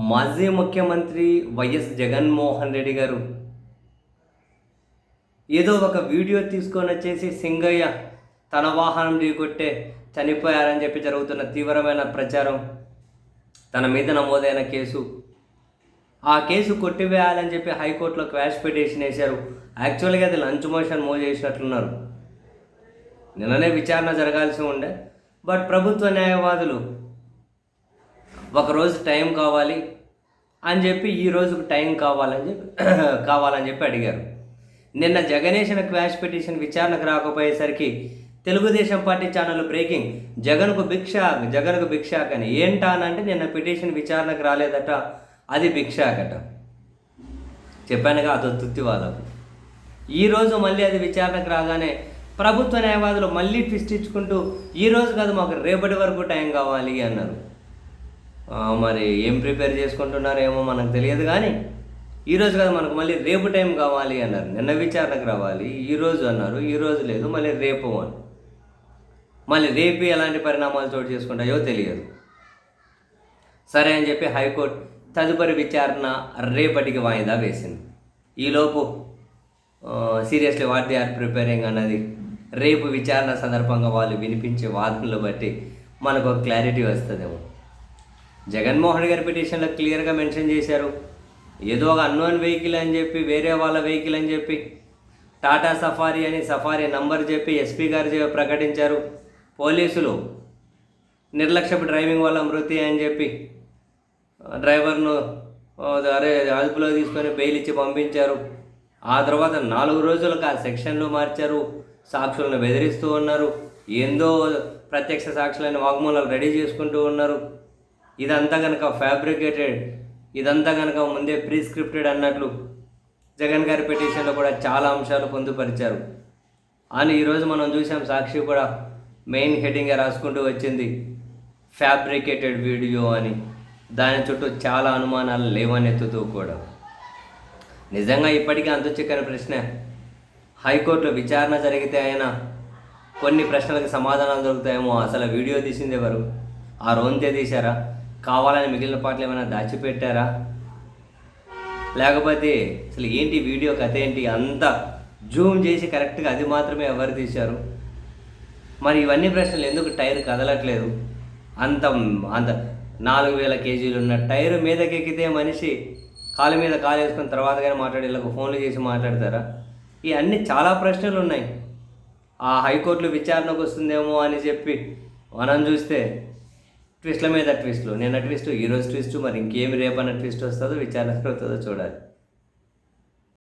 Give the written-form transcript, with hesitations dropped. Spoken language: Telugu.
మాజీ ముఖ్యమంత్రి వైఎస్ జగన్మోహన్ రెడ్డి గారు ఏదో ఒక వీడియో తీసుకొని వచ్చేసి సింగయ్య తన వాహనం ఢీకొట్టే చనిపోయారని చెప్పి జరుగుతున్న తీవ్రమైన ప్రచారం, తన మీద నమోదైన కేసు, ఆ కేసు కొట్టివేయాలని చెప్పి హైకోర్టులో క్వాష్ పిటిషన్ వేశారు. యాక్చువల్గా అది లంచ్ మోషన్ మూవ్ చేసినట్లున్నారు. నిన్ననే విచారణ జరగాల్సి ఉండే, బట్ ప్రభుత్వ న్యాయవాదులు ఒకరోజు టైం కావాలి అని చెప్పి ఈ రోజుకు టైం కావాలని చెప్పి అడిగారు. నిన్న జగనేసిన క్వాష్ పిటిషన్ విచారణకు రాకపోయేసరికి తెలుగుదేశం పార్టీ ఛానల్ బ్రేకింగ్, జగన్కు భిక్షాక్ అని. ఏంటానంటే నిన్న పిటిషన్ విచారణకు రాలేదట, అది భిక్షాకట. చెప్పానుగా, అదో తుత్తివాదం. ఈరోజు మళ్ళీ అది విచారణకు రాగానే ప్రభుత్వ న్యాయవాదులు మళ్ళీ ట్విస్ట్ ఇచ్చుకుంటూ ఈరోజు కాదు, మాకు రేపటి వరకు టైం కావాలి అన్నారు. మరి ఏం ప్రిపేర్ చేసుకుంటున్నారేమో మనకు తెలియదు, కానీ ఈరోజు కాదు, మనకు మళ్ళీ రేపు టైం కావాలి అన్నారు. నిన్న విచారణకు రావాలి, ఈరోజు అన్నారు, ఈరోజు లేదు, మళ్ళీ రేపు అని. మళ్ళీ రేపు ఎలాంటి పరిణామాలు చోటు చేసుకుంటాయో తెలియదు. సరే అని చెప్పి హైకోర్టు తదుపరి విచారణ రేపటికి వాయిదా వేసింది. ఈలోపు seriously what they are preparing అన్నది రేపు విచారణ సందర్భంగా వాళ్ళు వినిపించే వాదనలు బట్టి మనకు ఒక క్లారిటీ వస్తుందేమో. జగన్మోహన్ గారి పిటిషన్లో క్లియర్గా మెన్షన్ చేశారు, ఏదో ఒక అన్నోన్ వెహికల్ అని చెప్పి, వేరే వాళ్ళ వెహికల్ అని చెప్పి, టాటా సఫారీ అని సఫారీ నంబర్ చెప్పి ఎస్పీ గారు ప్రకటించారు. పోలీసులు నిర్లక్ష్యపు డ్రైవింగ్ వల్ల మృతి అని చెప్పి డ్రైవర్ను అదుపులో తీసుకొని బెయిల్ ఇచ్చి పంపించారు. ఆ తర్వాత 4 రోజులకు ఆ సెక్షన్లు మార్చారు, సాక్షులను బెదిరిస్తూ ఉన్నారు, ఏందో ప్రత్యక్ష సాక్షులైన వాగ్మూలాలు రెడీ చేసుకుంటూ ఉన్నారు. ఇదంతా కనుక ఫ్యాబ్రికేటెడ్, ఇదంతా కనుక ముందే ప్రీస్క్రిప్టెడ్ అన్నట్లు జగన్ గారి పిటిషన్లో కూడా చాలా అంశాలు పొందుపరిచారు అని ఈరోజు మనం చూసాం. సాక్షి కూడా మెయిన్ హెడ్డింగ్గా రాసుకుంటూ వచ్చింది ఫ్యాబ్రికేటెడ్ వీడియో అని. దాని చుట్టూ చాలా అనుమానాలు లేవనెత్తుతూ కూడా. నిజంగా ఇప్పటికీ అంతు చిక్కని ప్రశ్న, హైకోర్టులో విచారణ జరిగితే అయినా కొన్ని ప్రశ్నలకు సమాధానాలు దొరుకుతాయేమో. అసలు వీడియో తీసింది ఎవరు? ఆ రోజే తీశారా? కావాలని మిగిలిన పాటలు ఏమైనా దాచిపెట్టారా? లేకపోతే అసలు ఏంటి వీడియో కథ ఏంటి? అంతా జూమ్ చేసి కరెక్ట్గా అది మాత్రమే ఎవరు తీశారు? మరి ఇవన్నీ ప్రశ్నలు ఎందుకు టైర్ కదలట్లేదు? అంత 4000 కేజీలు ఉన్న టైరు మీదకెక్కితే మనిషి కాలు మీద కాలు వేసుకున్న తర్వాత కానీ మాట్లాడి వీళ్ళకు ఫోన్లు చేసి మాట్లాడతారా? ఇవన్నీ చాలా ప్రశ్నలు ఉన్నాయి. ఆ హైకోర్టులో విచారణకు వస్తుందేమో అని చెప్పి మనం చూస్తే ట్విస్ట్ల మీద ట్విస్టులు. నిన్న ట్విస్ట్, ఈరోజు ట్విస్ట్, మరి ఇంకేమి రేపన్న ట్విస్ట్ వస్తుందో, విచారణ అవుతుందో చూడాలి.